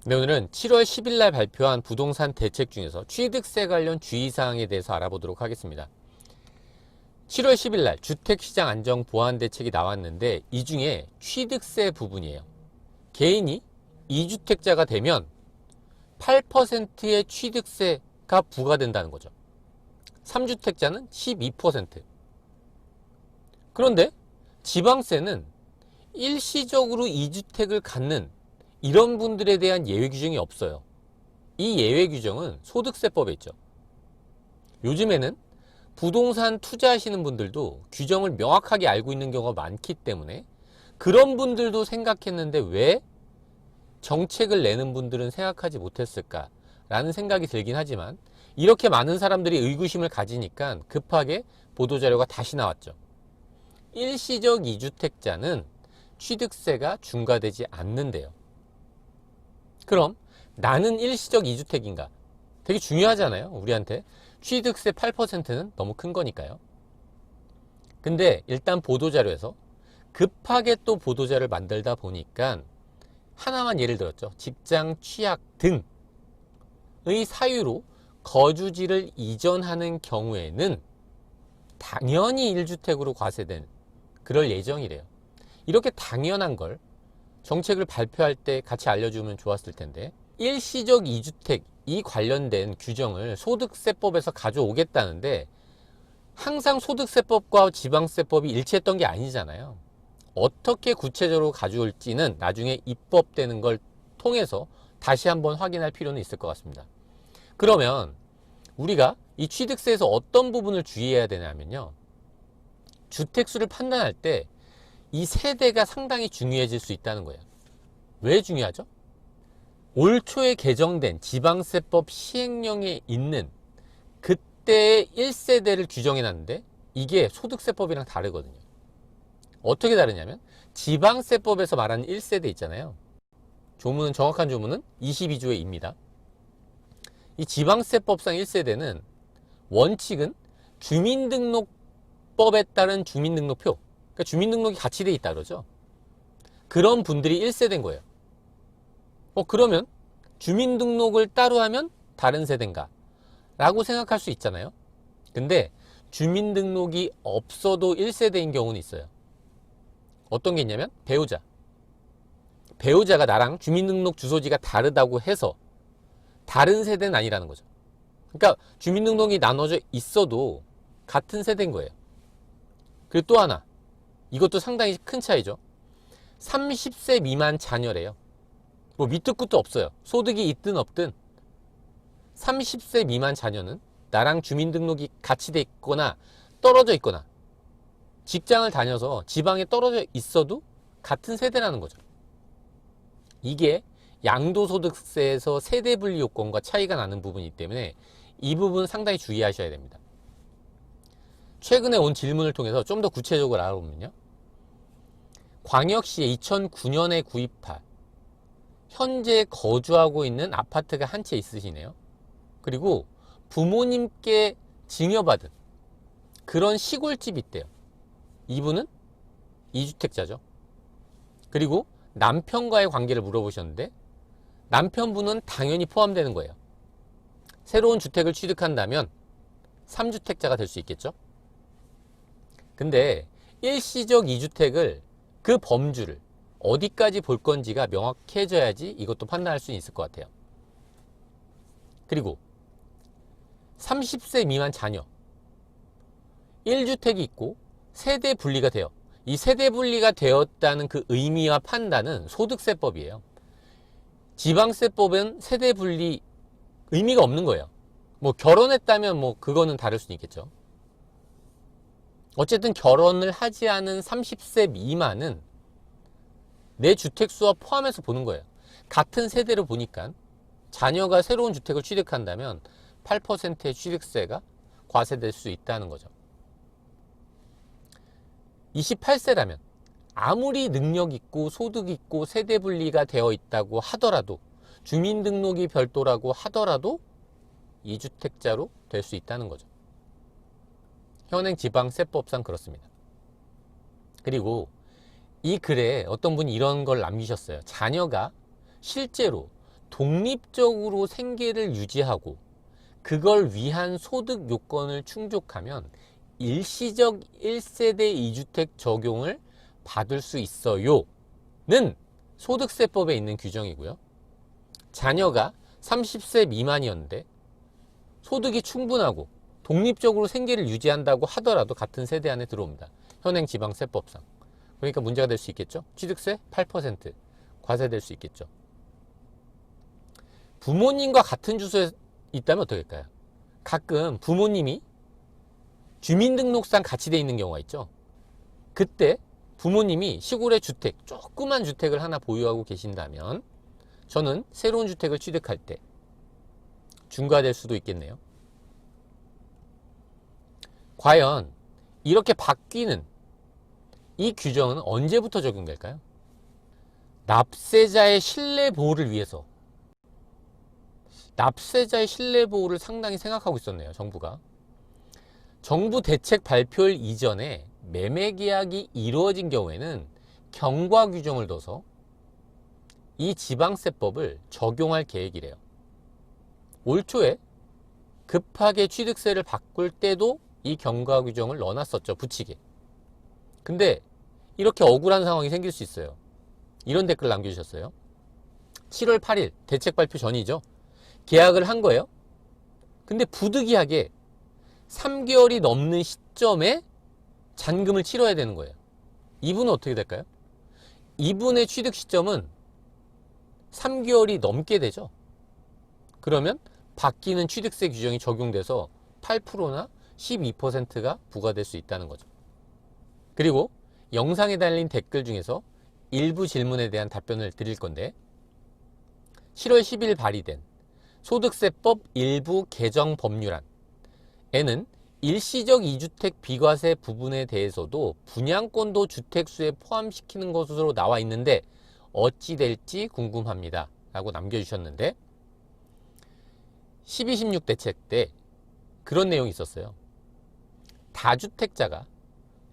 네, 오늘은 7월 10일 날 발표한 부동산 대책 중에서 취득세 관련 주의사항에 대해서 알아보도록 하겠습니다. 7월 10일 날 주택시장 안정 보완 대책이 나왔는데 이 중에 취득세 부분이에요. 개인이 2주택자가 되면 8%의 취득세가 부과된다는 거죠. 3주택자는 12%. 그런데 지방세는 일시적으로 2주택을 갖는 이런 분들에 대한 예외 규정이 없어요. 이 예외 규정은 소득세법에 있죠. 요즘에는 부동산 투자하시는 분들도 규정을 명확하게 알고 있는 경우가 많기 때문에 그런 분들도 생각했는데 왜 정책을 내는 분들은 생각하지 못했을까라는 생각이 들긴 하지만 이렇게 많은 사람들이 의구심을 가지니까 급하게 보도자료가 다시 나왔죠. 일시적 2주택자는 취득세가 중과되지 않는데요. 그럼 나는 일시적 2주택인가? 되게 중요하잖아요. 우리한테. 취득세 8%는 너무 큰 거니까요. 근데 일단 보도자료에서 급하게 또 보도자료를 만들다 보니까 하나만 예를 들었죠. 직장 취약 등의 사유로 거주지를 이전하는 경우에는 당연히 1주택으로 과세된 그럴 예정이래요. 이렇게 당연한 걸 정책을 발표할 때 같이 알려주면 좋았을 텐데 일시적 2주택 이 관련된 규정을 소득세법에서 가져오겠다는데 항상 소득세법과 지방세법이 일치했던 게 아니잖아요. 어떻게 구체적으로 가져올지는 나중에 입법되는 걸 통해서 다시 한번 확인할 필요는 있을 것 같습니다. 그러면 우리가 이 취득세에서 어떤 부분을 주의해야 되냐면요. 주택수를 판단할 때 이 세대가 상당히 중요해질 수 있다는 거예요. 왜 중요하죠? 올 초에 개정된 지방세법 시행령에 있는 그때의 1세대를 규정해놨는데 이게 소득세법이랑 다르거든요. 어떻게 다르냐면 지방세법에서 말하는 1세대 있잖아요. 조문은 정확한 조문은 22조의2입니다. 이 지방세법상 1세대는 원칙은 주민등록법에 따른 주민등록표, 그러니까 주민등록이 같이 돼 있다 그러죠. 그런 분들이 1세대인 거예요. 그러면 주민등록을 따로 하면 다른 세대인가? 라고 생각할 수 있잖아요. 근데 주민등록이 없어도 1세대인 경우는 있어요. 어떤 게 있냐면 배우자. 배우자가 나랑 주민등록 주소지가 다르다고 해서 다른 세대는 아니라는 거죠. 그러니까 주민등록이 나눠져 있어도 같은 세대인 거예요. 그리고 또 하나. 이것도 상당히 큰 차이죠. 30세 미만 자녀래요. 뭐 밑도 끝도 없어요. 소득이 있든 없든 30세 미만 자녀는 나랑 주민등록이 같이 돼 있거나 떨어져 있거나 직장을 다녀서 지방에 떨어져 있어도 같은 세대라는 거죠. 이게 양도소득세에서 세대분리 요건과 차이가 나는 부분이기 때문에 이 부분 상당히 주의하셔야 됩니다. 최근에 온 질문을 통해서 좀 더 구체적으로 알아보면요. 광역시에 2009년에 구입할 현재 거주하고 있는 아파트가 한 채 있으시네요. 그리고 부모님께 증여받은 그런 시골집이 있대요. 이분은 2주택자죠. 그리고 남편과의 관계를 물어보셨는데 남편분은 당연히 포함되는 거예요. 새로운 주택을 취득한다면 3주택자가 될 수 있겠죠. 근데 일시적 2주택을 그 범주를 어디까지 볼 건지가 명확해져야지 이것도 판단할 수 있을 것 같아요. 그리고 30세 미만 자녀 1주택이 있고 세대 분리가 돼요. 이 세대 분리가 되었다는 그 의미와 판단은 소득세법이에요. 지방세법은 세대 분리 의미가 없는 거예요. 뭐 결혼했다면 뭐 그거는 다를 수는 있겠죠. 어쨌든 결혼을 하지 않은 30세 미만은 내 주택수와 포함해서 보는 거예요. 같은 세대로 보니까 자녀가 새로운 주택을 취득한다면 8%의 취득세가 과세될 수 있다는 거죠. 28세라면 아무리 능력 있고 소득 있고 세대 분리가 되어 있다고 하더라도 주민등록이 별도라고 하더라도 2주택자로 될 수 있다는 거죠. 현행 지방세법상 그렇습니다. 그리고 이 글에 어떤 분이 이런 걸 남기셨어요. 자녀가 실제로 독립적으로 생계를 유지하고 그걸 위한 소득 요건을 충족하면 일시적 1세대 2주택 적용을 받을 수 있어요 는 소득세법에 있는 규정이고요. 자녀가 30세 미만이었는데 소득이 충분하고 독립적으로 생계를 유지한다고 하더라도 같은 세대 안에 들어옵니다. 현행 지방세법상. 그러니까 문제가 될 수 있겠죠. 취득세 8% 과세될 수 있겠죠. 부모님과 같은 주소에 있다면 어떻게 할까요? 가끔 부모님이 주민등록상 같이 돼 있는 경우가 있죠. 그때 부모님이 시골의 주택, 조그만 주택을 하나 보유하고 계신다면 저는 새로운 주택을 취득할 때 중과될 수도 있겠네요. 과연 이렇게 바뀌는 이 규정은 언제부터 적용될까요? 납세자의 신뢰 보호를 위해서. 납세자의 신뢰 보호를 상당히 생각하고 있었네요, 정부가. 정부 대책 발표일 이전에 매매 계약이 이루어진 경우에는 경과 규정을 둬서 이 지방세법을 적용할 계획이래요. 올 초에 급하게 취득세를 바꿀 때도 이 경과 규정을 넣어놨었죠, 붙이게. 근데 이렇게 억울한 상황이 생길 수 있어요. 이런 댓글 남겨주셨어요. 7월 8일 대책 발표 전이죠. 계약을 한 거예요. 근데 부득이하게 3개월이 넘는 시점에 잔금을 치러야 되는 거예요. 이분은 어떻게 될까요? 이분의 취득 시점은 3개월이 넘게 되죠. 그러면 바뀌는 취득세 규정이 적용돼서 8%나 12%가 부과될 수 있다는 거죠. 그리고 영상에 달린 댓글 중에서 일부 질문에 대한 답변을 드릴 건데 7월 10일 발의된 소득세법 일부 개정 법률안에는 일시적 2주택 비과세 부분에 대해서도 분양권도 주택수에 포함시키는 것으로 나와 있는데 어찌 될지 궁금합니다 라고 남겨주셨는데 12.16 대책 때 그런 내용이 있었어요. 다주택자가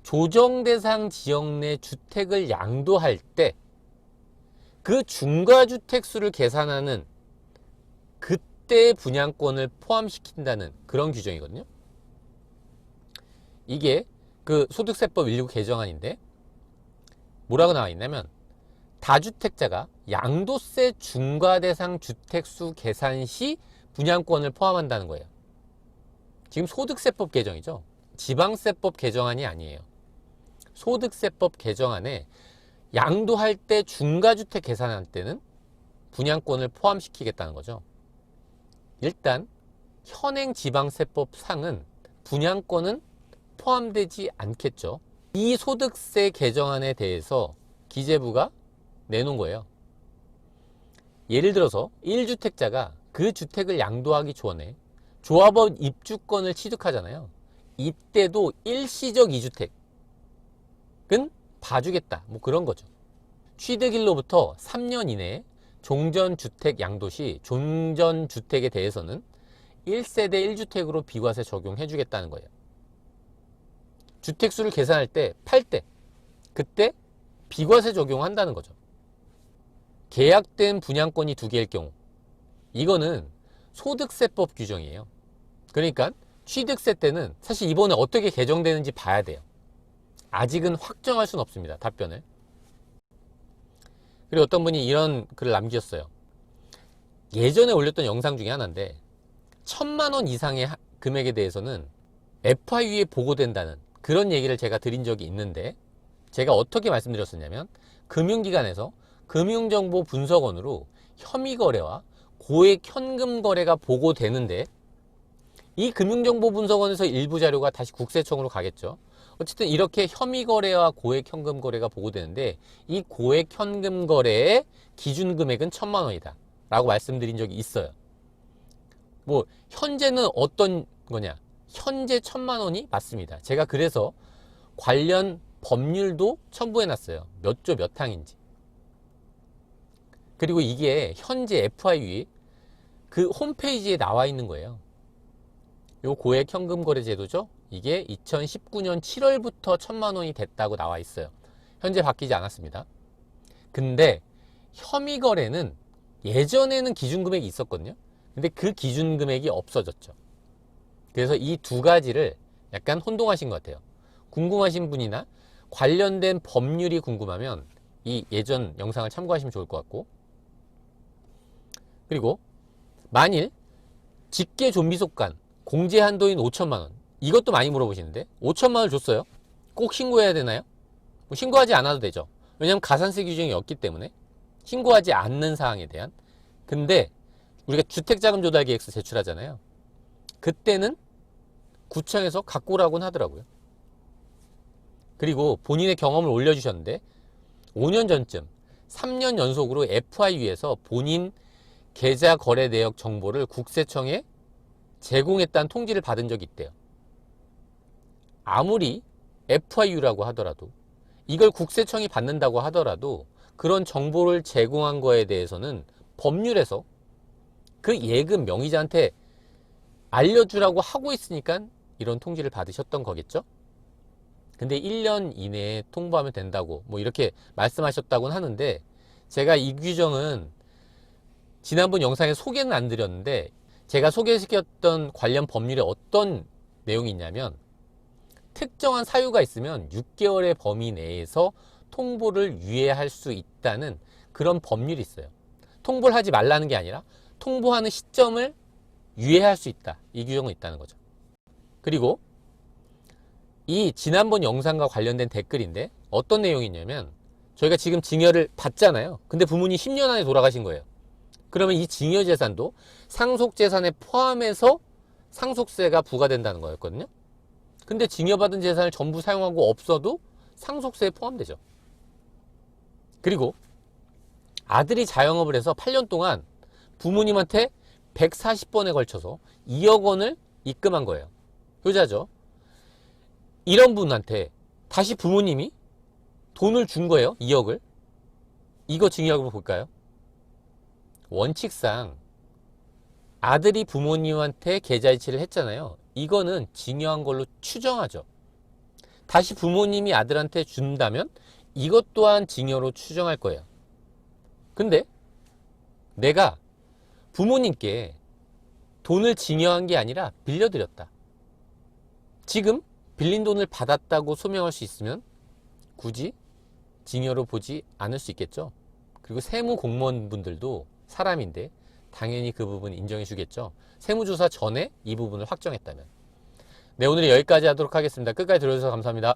조정대상 지역 내 주택을 양도할 때 그 중과주택수를 계산하는 그때 분양권을 포함시킨다는 그런 규정이거든요. 이게 그 소득세법 일부 개정안인데 뭐라고 나와 있냐면 다주택자가 양도세 중과대상 주택수 계산 시 분양권을 포함한다는 거예요. 지금 소득세법 개정이죠. 지방세법 개정안이 아니에요. 소득세법 개정안에 양도할 때 중과주택 계산할 때는 분양권을 포함시키겠다는 거죠. 일단 현행 지방세법 상은 분양권은 포함되지 않겠죠. 이 소득세 개정안에 대해서 기재부가 내놓은 거예요. 예를 들어서 1주택자가 그 주택을 양도하기 전에 조합원 입주권을 취득하잖아요. 이때도 일시적 2주택은 봐주겠다. 뭐 그런 거죠. 취득일로부터 3년 이내에 종전주택 양도 시 종전주택에 대해서는 1세대 1주택으로 비과세 적용해 주겠다는 거예요. 주택수를 계산할 때, 팔 때, 그때 비과세 적용한다는 거죠. 계약된 분양권이 2개일 경우 이거는 소득세법 규정이에요. 그러니까 취득세 때는 사실 이번에 어떻게 개정되는지 봐야 돼요. 아직은 확정할 수는 없습니다. 답변을. 그리고 어떤 분이 이런 글을 남기셨어요. 예전에 올렸던 영상 중에 하나인데 1,000만 원 이상의 금액에 대해서는 FIU에 보고된다는 그런 얘기를 제가 드린 적이 있는데 제가 어떻게 말씀드렸었냐면 금융기관에서 금융정보분석원으로 혐의거래와 고액 현금거래가 보고되는데 이 금융정보분석원에서 일부 자료가 다시 국세청으로 가겠죠. 어쨌든 이렇게 혐의거래와 고액 현금거래가 보고되는데 이 고액 현금거래의 기준금액은 1,000만 원이다 라고 말씀드린 적이 있어요. 뭐 현재는 어떤 거냐, 현재 1,000만 원이 맞습니다. 제가 그래서 관련 법률도 첨부해 놨어요. 몇 조 몇 항인지. 그리고 이게 현재 FIU 그 홈페이지에 나와 있는 거예요. 요 고액 현금 거래 제도죠. 이게 2019년 7월부터 1,000만 원이 됐다고 나와 있어요. 현재 바뀌지 않았습니다. 근데 혐의 거래는 예전에는 기준금액이 있었거든요. 근데 그 기준금액이 없어졌죠. 그래서 이 두 가지를 약간 혼동하신 것 같아요. 궁금하신 분이나 관련된 법률이 궁금하면 이 예전 영상을 참고하시면 좋을 것 같고, 그리고 만일 직계 좀비 속간 공제 한도인 5천만 원, 이것도 많이 물어보시는데 5천만 원을 줬어요. 꼭 신고해야 되나요? 뭐 신고하지 않아도 되죠. 왜냐하면 가산세 규정이 없기 때문에 신고하지 않는 사항에 대한. 근데 우리가 주택자금 조달 계획서 제출하잖아요. 그때는 구청에서 갖고 오라고는 하더라고요. 그리고 본인의 경험을 올려주셨는데 5년 전쯤 3년 연속으로 FIU에서 본인 계좌 거래 내역 정보를 국세청에 제공했다는 통지를 받은 적이 있대요. 아무리 FIU라고 하더라도, 이걸 국세청이 받는다고 하더라도 그런 정보를 제공한 거에 대해서는 법률에서 그 예금 명의자한테 알려주라고 하고 있으니까 이런 통지를 받으셨던 거겠죠? 근데 1년 이내에 통보하면 된다고 뭐 이렇게 말씀하셨다고는 하는데, 제가 이 규정은 지난번 영상에 소개는 안 드렸는데 제가 소개시켰던 관련 법률에 어떤 내용이 있냐면, 특정한 사유가 있으면 6개월의 범위 내에서 통보를 유예할 수 있다는 그런 법률이 있어요. 통보를 하지 말라는 게 아니라 통보하는 시점을 유예할 수 있다, 이 규정은 있다는 거죠. 그리고 이 지난번 영상과 관련된 댓글인데 어떤 내용이 있냐면, 저희가 지금 증여를 받잖아요. 근데 부모님 10년 안에 돌아가신 거예요. 그러면 이 증여재산도 상속재산에 포함해서 상속세가 부과된다는 거였거든요. 근데 증여받은 재산을 전부 사용하고 없어도 상속세에 포함되죠. 그리고 아들이 자영업을 해서 8년 동안 부모님한테 140번에 걸쳐서 2억 원을 입금한 거예요. 효자죠. 이런 분한테 다시 부모님이 돈을 준 거예요. 2억을. 이거 증여하고 볼까요? 원칙상 아들이 부모님한테 계좌이체를 했잖아요. 이거는 증여한 걸로 추정하죠. 다시 부모님이 아들한테 준다면 이것 또한 증여로 추정할 거예요. 근데 내가 부모님께 돈을 증여한 게 아니라 빌려드렸다. 지금 빌린 돈을 받았다고 소명할 수 있으면 굳이 증여로 보지 않을 수 있겠죠. 그리고 세무 공무원분들도 사람인데 당연히 그 부분 인정해 주겠죠. 세무조사 전에 이 부분을 확정했다면. 네, 오늘 여기까지 하도록 하겠습니다. 끝까지 들어주셔서 감사합니다.